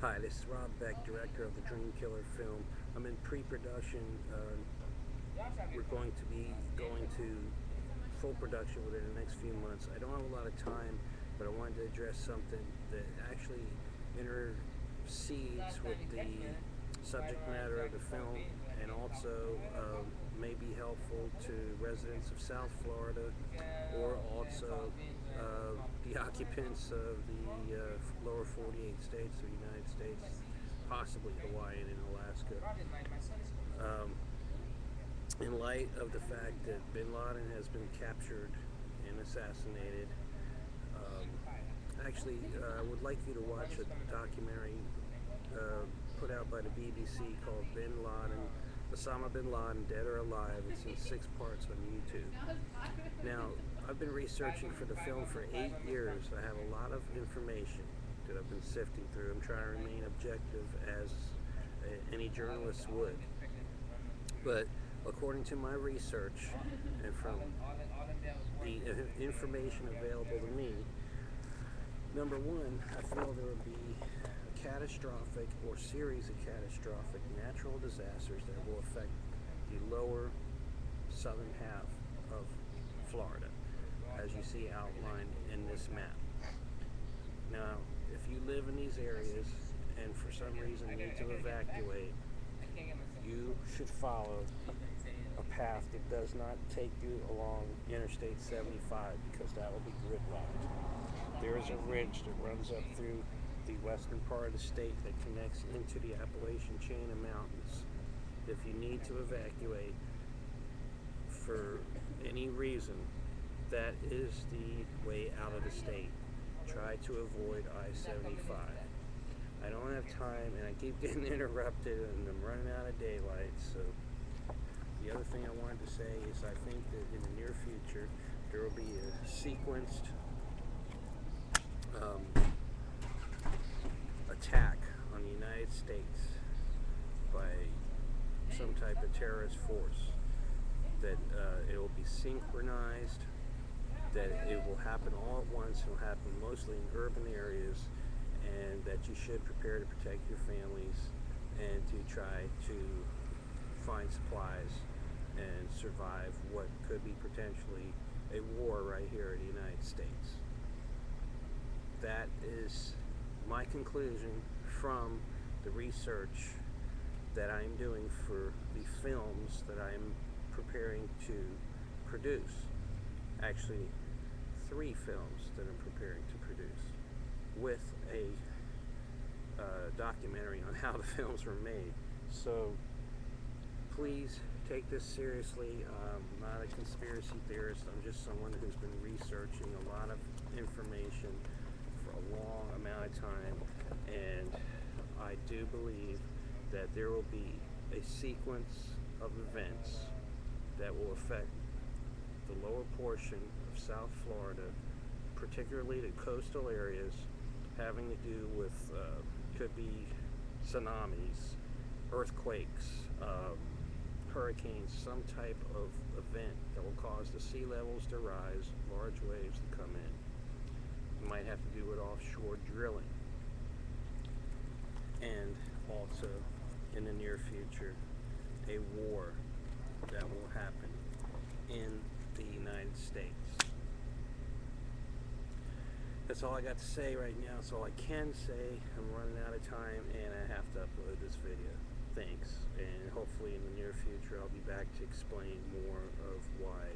Hi, this is Rob Beck, director of the Dream Killer film. I'm in pre-production. We're going to be going to full production within the next few months. I don't have a lot of time, but I wanted to address something that actually intercedes with the subject matter of the film, and also may be helpful to residents of South Florida, or also the occupants of the lower 48 states of the United States, possibly Hawaii and Alaska. Um, in light of the fact that bin Laden has been captured and assassinated, um, I would like you to watch a documentary uh, put out by the BBC called Bin Laden, Osama bin Laden, Dead or Alive. It's in 6 parts on YouTube. Now, I've been researching for the film for 8 years. I have a lot of information that I've been sifting through. I'm trying to remain objective as any journalist would. But according to my research and from the information available to me, number one, I feel there will be a catastrophic or series of catastrophic natural disasters that will affect the lower southern half of Florida, as you see outlined in this map. Now, if you live in these areas and for some reason need to evacuate, you should follow a path that does not take you along Interstate 75, because that will be gridlocked. There is a ridge that runs up through the western part of the state that connects into the Appalachian chain of mountains. If you need to evacuate for any reason, that is the way out of the state. Try to avoid I-75. I don't have time, and I keep getting interrupted, and I'm running out of daylight. So the other thing I wanted to say is I think that in the near future there will be a sequenced attack on the United States by some type of terrorist force. That it will be synchronized, that it will happen all at once. It will happen mostly in urban areas, and that you should prepare to protect your families and to try to find supplies and survive what could be potentially a war right here in the United States. That is my conclusion from the research that I'm doing for the films that I'm preparing to produce. Actually, 3 films that I'm preparing to produce, with a documentary on how the films were made. So please take this seriously. I'm not a conspiracy theorist. I'm just someone who's been researching a lot of information for a long amount of time, and I do believe that there will be a sequence of events that will affect the lower portion of South Florida, particularly the coastal areas, having to do with could be tsunamis, earthquakes, hurricanes, some type of event that will cause the sea levels to rise, large waves to come in. You might have to do with offshore drilling, and also in the near future a war that will happen in the United States. That's all I got to say right now. That's all I can say. I'm running out of time, and I have to upload this video. Thanks, and hopefully in the near future I'll be back to explain more of why